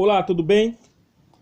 Olá, tudo bem?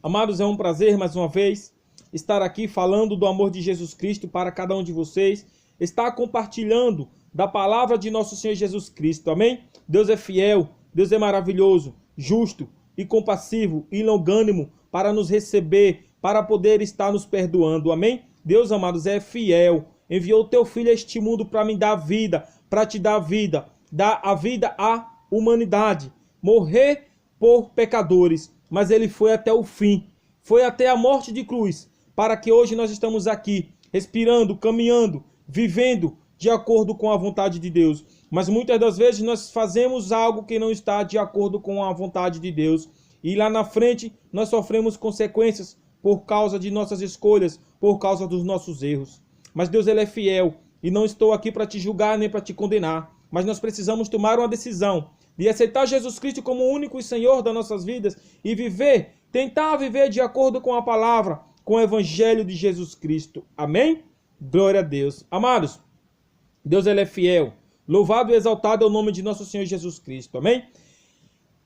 Amados, é um prazer mais uma vez estar aqui falando do amor de Jesus Cristo para cada um de vocês, estar compartilhando da palavra de nosso Senhor Jesus Cristo, amém? Deus é fiel, Deus é maravilhoso, justo e compassivo e longânimo para nos receber, para poder estar nos perdoando, amém? Deus, amados, é fiel, enviou o teu Filho a este mundo para me dar vida, para te dar vida, dar a vida à humanidade, morrer por pecadores, mas ele foi até o fim, foi até a morte de cruz, para que hoje nós estamos aqui, respirando, caminhando, vivendo de acordo com a vontade de Deus. Mas muitas das vezes nós fazemos algo que não está de acordo com a vontade de Deus, e lá na frente nós sofremos consequências por causa de nossas escolhas, por causa dos nossos erros. Mas Deus, ele é fiel, e não estou aqui para te julgar nem para te condenar, mas nós precisamos tomar uma decisão de aceitar Jesus Cristo como o único Senhor das nossas vidas e viver, tentar viver de acordo com a palavra, com o Evangelho de Jesus Cristo. Amém? Glória a Deus. Amados, Deus, ele é fiel. Louvado e exaltado é o nome de nosso Senhor Jesus Cristo. Amém?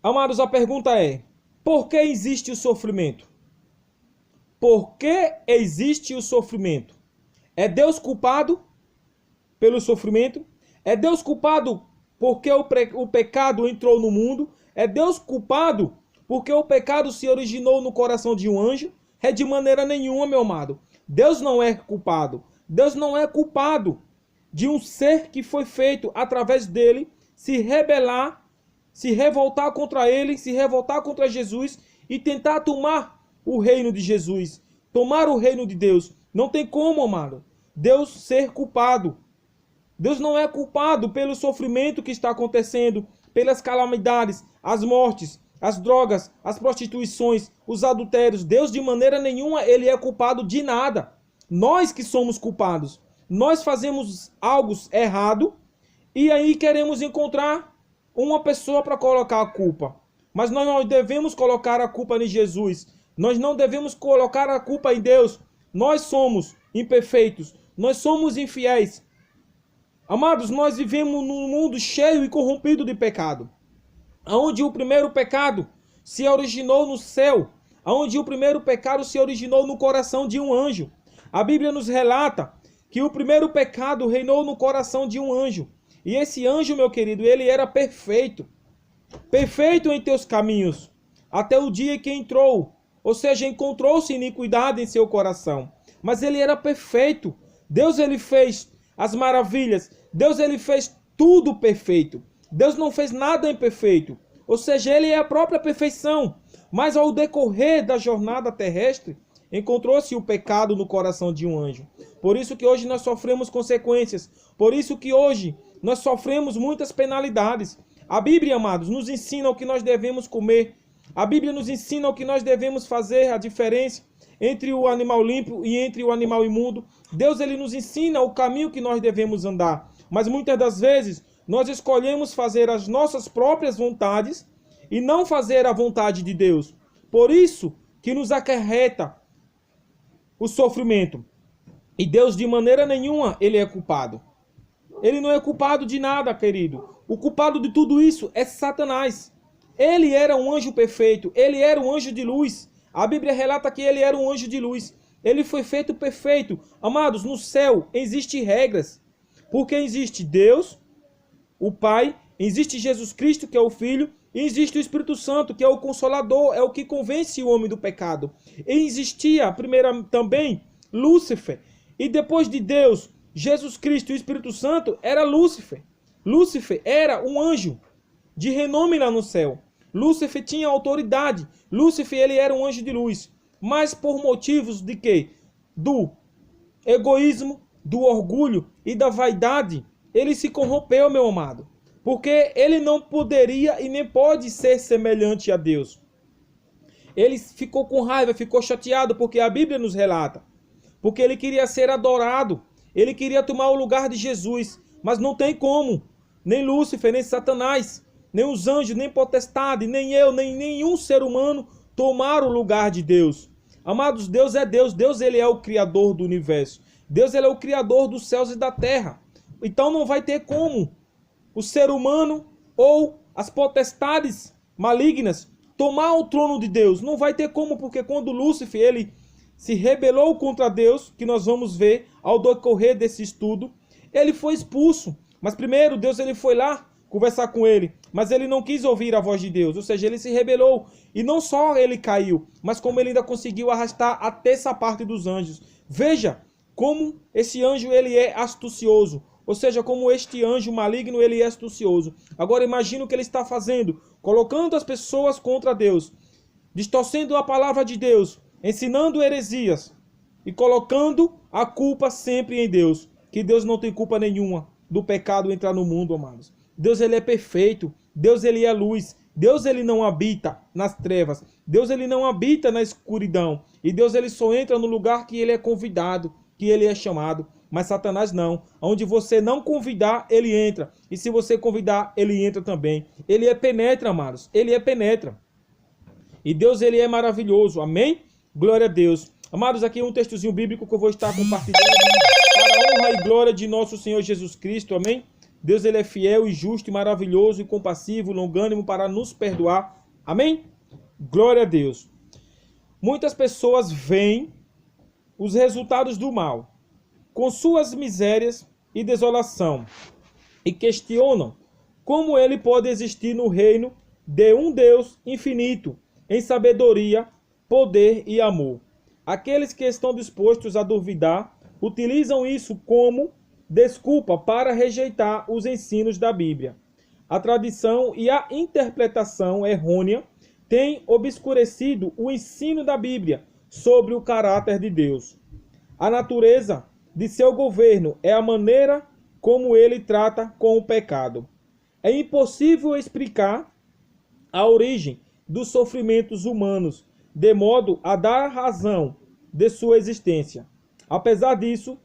Amados, a pergunta é: por que existe o sofrimento? Por que existe o sofrimento? É Deus culpado pelo sofrimento? É Deus culpado porque o pecado entrou no mundo? É Deus culpado porque o pecado se originou no coração de um anjo? É de maneira nenhuma, meu amado. Deus não é culpado. Deus não é culpado de um ser que foi feito através dele se rebelar, se revoltar contra ele, se revoltar contra Jesus e tentar tomar o reino de Jesus, tomar o reino de Deus. Não tem como, amado, Deus ser culpado. Deus não é culpado pelo sofrimento que está acontecendo, pelas calamidades, as mortes, as drogas, as prostituições, os adultérios. Deus, de maneira nenhuma, ele é culpado de nada. Nós que somos culpados. Nós fazemos algo errado e aí queremos encontrar uma pessoa para colocar a culpa. Mas nós não devemos colocar a culpa em Jesus. Nós não devemos colocar a culpa em Deus. Nós somos imperfeitos. Nós somos infiéis. Amados, nós vivemos num mundo cheio e corrompido de pecado, onde o primeiro pecado se originou no céu, onde o primeiro pecado se originou no coração de um anjo. A Bíblia nos relata que o primeiro pecado reinou no coração de um anjo. E esse anjo, meu querido, ele era perfeito. Perfeito em teus caminhos, até o dia que entrou, ou seja, encontrou-se iniquidade em seu coração. Mas ele era perfeito. Deus, ele fez as maravilhas. Deus, ele fez tudo perfeito. Deus não fez nada imperfeito. Ou seja, ele é a própria perfeição. Mas ao decorrer da jornada terrestre, encontrou-se o pecado no coração de um anjo. Por isso que hoje nós sofremos consequências. Por isso que hoje nós sofremos muitas penalidades. A Bíblia, amados, nos ensina o que nós devemos comer. A Bíblia nos ensina o que nós devemos fazer, a diferença entre o animal limpo e entre o animal imundo. Deus, ele nos ensina o caminho que nós devemos andar. Mas muitas das vezes nós escolhemos fazer as nossas próprias vontades e não fazer a vontade de Deus. Por isso que nos acarreta o sofrimento. E Deus, de maneira nenhuma, ele é culpado. Ele não é culpado de nada, querido. O culpado de tudo isso é Satanás. Ele era um anjo perfeito. Ele era um anjo de luz. A Bíblia relata que ele era um anjo de luz. Ele foi feito perfeito. Amados, no céu existem regras. Porque existe Deus, o Pai, existe Jesus Cristo, que é o Filho, e existe o Espírito Santo, que é o Consolador, é o que convence o homem do pecado. E existia, primeiro, também, Lúcifer. E depois de Deus, Jesus Cristo e o Espírito Santo, era Lúcifer. Lúcifer era um anjo de renome lá no céu. Lúcifer tinha autoridade. Lúcifer, ele era um anjo de luz. Mas por motivos de quê? Do egoísmo, do orgulho e da vaidade, ele se corrompeu, meu amado. Porque ele não poderia e nem pode ser semelhante a Deus. Ele ficou com raiva, ficou chateado, porque a Bíblia nos relata. Porque ele queria ser adorado. Ele queria tomar o lugar de Jesus. Mas não tem como. Nem Lúcifer, nem Satanás, nem os anjos, nem potestade, nem eu, nem nenhum ser humano tomar o lugar de Deus. Amados, Deus é Deus. Deus, ele é o Criador do universo. Deus, ele é o Criador dos céus e da terra. Então não vai ter como o ser humano ou as potestades malignas tomar o trono de Deus. Não vai ter como, porque quando Lúcifer ele se rebelou contra Deus, que nós vamos ver ao decorrer desse estudo, ele foi expulso. Mas primeiro Deus ele foi lá conversar com ele, mas ele não quis ouvir a voz de Deus, ou seja, ele se rebelou. E não só ele caiu, mas como ele ainda conseguiu arrastar a terça parte dos anjos. Veja como esse anjo ele é astucioso, ou seja, como este anjo maligno ele é astucioso. Agora imagina o que ele está fazendo, colocando as pessoas contra Deus, distorcendo a palavra de Deus, ensinando heresias e colocando a culpa sempre em Deus, que Deus não tem culpa nenhuma do pecado entrar no mundo, amados. Deus ele é perfeito, Deus ele é luz, Deus ele não habita nas trevas, Deus ele não habita na escuridão, e Deus ele só entra no lugar que ele é convidado, que ele é chamado. Mas Satanás não, onde você não convidar, ele entra, e se você convidar, ele entra também. Ele é penetra, amados, ele é penetra. E Deus ele é maravilhoso, amém? Glória a Deus. Amados, aqui um textozinho bíblico que eu vou estar compartilhando para a honra e glória de nosso Senhor Jesus Cristo, amém? Deus ele é fiel e justo e maravilhoso e compassivo, longânimo para nos perdoar. Amém? Glória a Deus. Muitas pessoas veem os resultados do mal, com suas misérias e desolação, e questionam como ele pode existir no reino de um Deus infinito, em sabedoria, poder e amor. Aqueles que estão dispostos a duvidar, utilizam isso como desculpa para rejeitar os ensinos da Bíblia. A tradição e a interpretação errônea têm obscurecido o ensino da Bíblia sobre o caráter de Deus. A natureza de seu governo é a maneira como ele trata com o pecado. É impossível explicar a origem dos sofrimentos humanos, de modo a dar razão de sua existência. Apesar disso,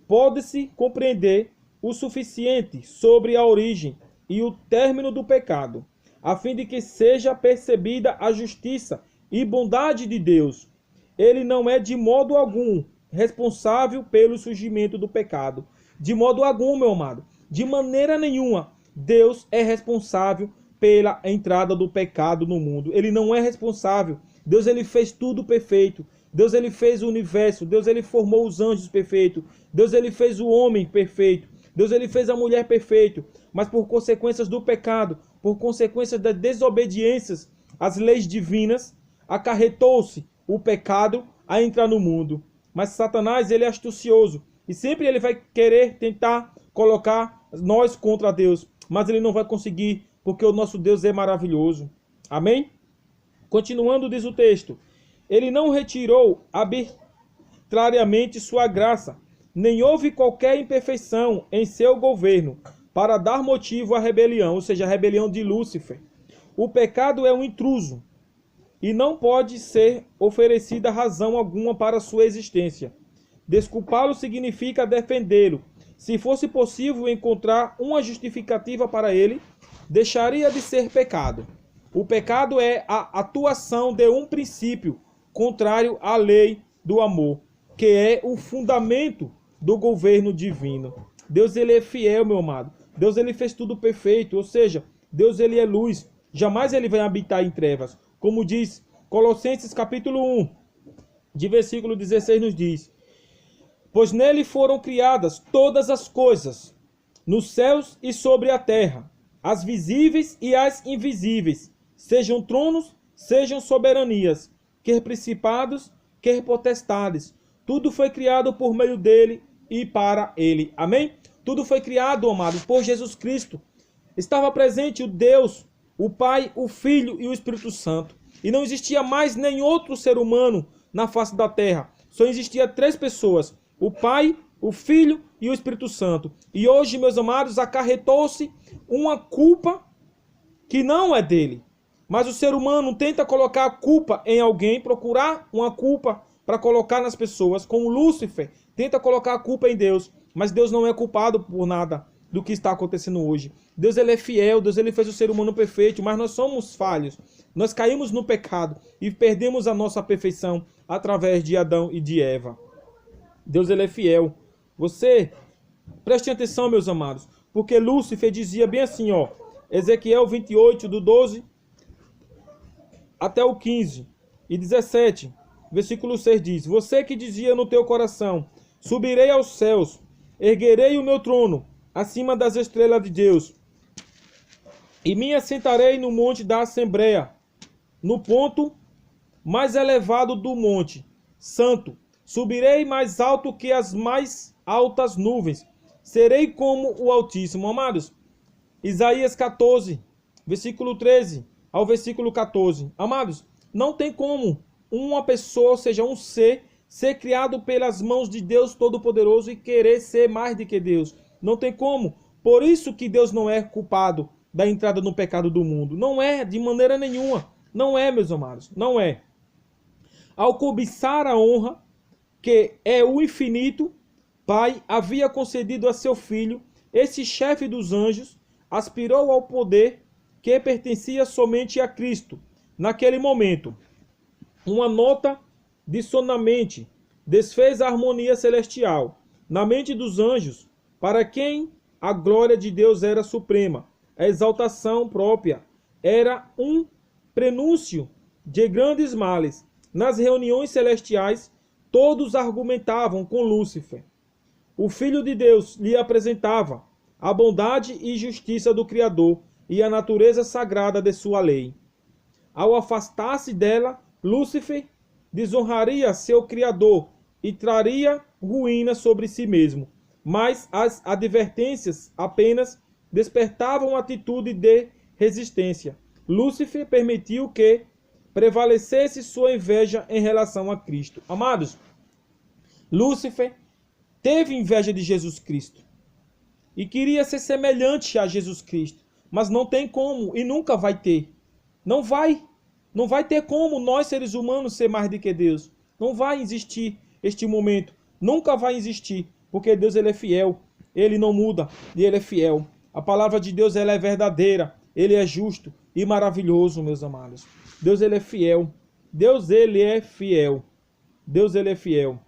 pode-se compreender o suficiente sobre a origem e o término do pecado, a fim de que seja percebida a justiça e bondade de Deus. Ele não é de modo algum responsável pelo surgimento do pecado. De modo algum, meu amado. De maneira nenhuma, Deus é responsável pela entrada do pecado no mundo. Ele não é responsável. Deus ele fez tudo perfeito. Deus ele fez o universo, Deus ele formou os anjos perfeitos, Deus ele fez o homem perfeito, Deus ele fez a mulher perfeito, mas por consequências do pecado, por consequências das desobediências às leis divinas, acarretou-se o pecado a entrar no mundo. Mas Satanás ele é astucioso e sempre ele vai querer tentar colocar nós contra Deus, mas ele não vai conseguir, porque o nosso Deus é maravilhoso. Amém? Continuando diz o texto: ele não retirou arbitrariamente sua graça, nem houve qualquer imperfeição em seu governo para dar motivo à rebelião, ou seja, a rebelião de Lúcifer. O pecado é um intruso e não pode ser oferecida razão alguma para sua existência. Desculpá-lo significa defendê-lo. Se fosse possível encontrar uma justificativa para ele, deixaria de ser pecado. O pecado é a atuação de um princípio contrário à lei do amor, que é o fundamento do governo divino. Deus ele é fiel, meu amado. Deus ele fez tudo perfeito, ou seja, Deus ele é luz. Jamais ele vai habitar em trevas. Como diz Colossenses capítulo 1, de versículo 16 nos diz: pois nele foram criadas todas as coisas, nos céus e sobre a terra, as visíveis e as invisíveis, sejam tronos, sejam soberanias, quer principados, quer potestades. Tudo foi criado por meio dele e para ele. Amém? Tudo foi criado, amado, por Jesus Cristo. Estava presente o Deus, o Pai, o Filho e o Espírito Santo. E não existia mais nem outro ser humano na face da terra. Só existia 3 pessoas: o Pai, o Filho e o Espírito Santo. E hoje, meus amados, acarretou-se uma culpa que não é dele. Mas o ser humano tenta colocar a culpa em alguém, procurar uma culpa para colocar nas pessoas, como Lúcifer tenta colocar a culpa em Deus. Mas Deus não é culpado por nada do que está acontecendo hoje. Deus ele é fiel, Deus ele fez o ser humano perfeito, mas nós somos falhos. Nós caímos no pecado e perdemos a nossa perfeição através de Adão e de Eva. Deus ele é fiel. Você, preste atenção, meus amados, porque Lúcifer dizia bem assim, ó, Ezequiel 28, do 12 até o 15 e 17, versículo 6 diz: Você que dizia no teu coração, subirei aos céus, erguerei o meu trono acima das estrelas de Deus, e me assentarei no monte da Assembleia, no ponto mais elevado do monte santo. Subirei mais alto que as mais altas nuvens. Serei como o Altíssimo. Amados, Isaías 14, versículo 13 ao versículo 14. Amados, não tem como uma pessoa, ou seja, um ser criado pelas mãos de Deus Todo-Poderoso e querer ser mais do que Deus. Não tem como. Por isso que Deus não é culpado da entrada no pecado do mundo. Não é, de maneira nenhuma. Não é, meus amados. Não é. Ao cobiçar a honra, que é o infinito, Pai havia concedido a seu filho, esse chefe dos anjos, aspirou ao poder que pertencia somente a Cristo. Naquele momento, uma nota dissonante desfez a harmonia celestial. Na mente dos anjos, para quem a glória de Deus era suprema, a exaltação própria era um prenúncio de grandes males. Nas reuniões celestiais, todos argumentavam com Lúcifer. O Filho de Deus lhe apresentava a bondade e justiça do Criador e a natureza sagrada de sua lei. Ao afastar-se dela, Lúcifer desonraria seu Criador e traria ruína sobre si mesmo. Mas as advertências apenas despertavam atitude de resistência. Lúcifer permitiu que prevalecesse sua inveja em relação a Cristo. Amados, Lúcifer teve inveja de Jesus Cristo e queria ser semelhante a Jesus Cristo, mas não tem como e nunca vai ter. Não vai ter como nós seres humanos ser mais do que Deus. Não vai existir este momento, nunca vai existir, porque Deus ele é fiel, ele não muda e ele é fiel. A palavra de Deus ela é verdadeira, ele é justo e maravilhoso, meus amados. Deus ele é fiel. Deus ele é fiel. Deus ele é fiel.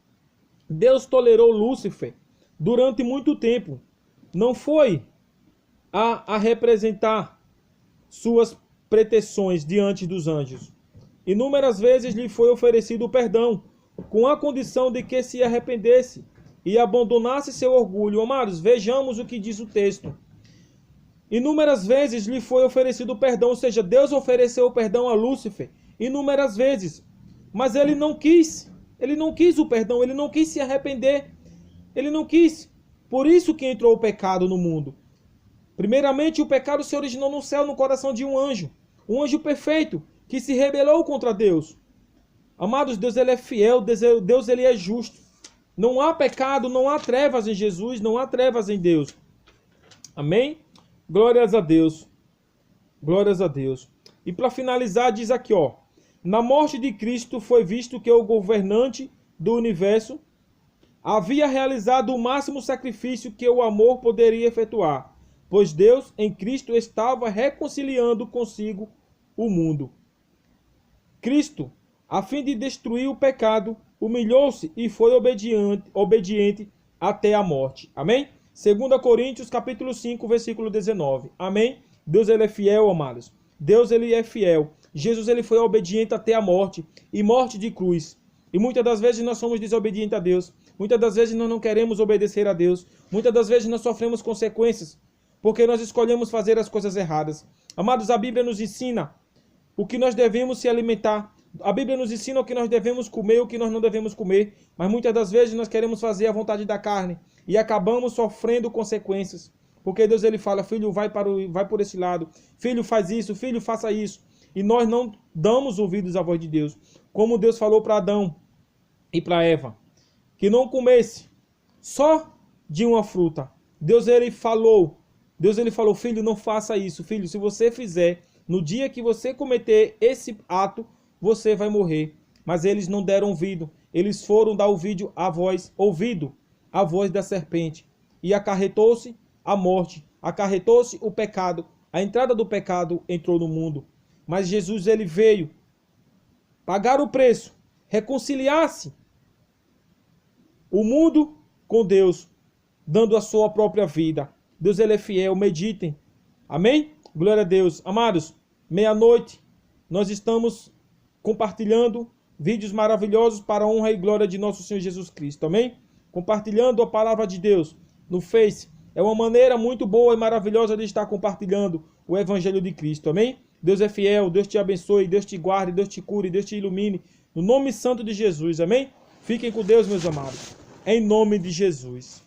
Deus tolerou Lúcifer durante muito tempo. Não foi a representar suas pretensões diante dos anjos. Inúmeras vezes lhe foi oferecido perdão, com a condição de que se arrependesse e abandonasse seu orgulho. Amados, vejamos o que diz o texto. Inúmeras vezes lhe foi oferecido perdão, ou seja, Deus ofereceu perdão a Lúcifer inúmeras vezes, mas ele não quis o perdão, ele não quis se arrepender, ele não quis. Por isso que entrou o pecado no mundo. Primeiramente, o pecado se originou no céu, no coração de um anjo perfeito, que se rebelou contra Deus. Amados, Deus ele é fiel, Deus ele é justo. Não há pecado, não há trevas em Jesus, não há trevas em Deus. Amém? Glórias a Deus. Glórias a Deus. E para finalizar, diz aqui, ó. Na morte de Cristo foi visto que o governante do universo havia realizado o máximo sacrifício que o amor poderia efetuar, pois Deus em Cristo estava reconciliando consigo o mundo. Cristo, a fim de destruir o pecado, humilhou-se e foi obediente até a morte. Amém? 2 Coríntios capítulo 5, versículo 19. Amém? Deus ele é fiel, amados. Deus ele é fiel. Jesus ele foi obediente até a morte, e morte de cruz. E muitas das vezes nós somos desobedientes a Deus. Muitas das vezes nós não queremos obedecer a Deus. Muitas das vezes nós sofremos consequências, porque nós escolhemos fazer as coisas erradas. Amados, a Bíblia nos ensina o que nós devemos se alimentar. A Bíblia nos ensina o que nós devemos comer e o que nós não devemos comer. Mas muitas das vezes nós queremos fazer a vontade da carne e acabamos sofrendo consequências. Porque Deus ele fala, filho, vai por esse lado. Filho, faz isso. Filho, faça isso. E nós não damos ouvidos à voz de Deus. Como Deus falou para Adão e para Eva, que não comesse só de uma fruta. Deus ele falou, filho, não faça isso. Filho, se você fizer, no dia que você cometer esse ato, você vai morrer. Mas eles não deram ouvido. Eles foram dar ouvido à voz da serpente. E acarretou-se a morte, acarretou-se o pecado. A entrada do pecado entrou no mundo. Mas Jesus ele veio pagar o preço, reconciliar-se o mundo com Deus, dando a sua própria vida. Deus ele é fiel, meditem. Amém? Glória a Deus. Amados, meia-noite, nós estamos compartilhando vídeos maravilhosos para a honra e glória de nosso Senhor Jesus Cristo, amém? Compartilhando a palavra de Deus no Face é uma maneira muito boa e maravilhosa de estar compartilhando o Evangelho de Cristo, amém? Deus é fiel, Deus te abençoe, Deus te guarde, Deus te cure, Deus te ilumine, no nome santo de Jesus, amém? Fiquem com Deus, meus amados, em nome de Jesus.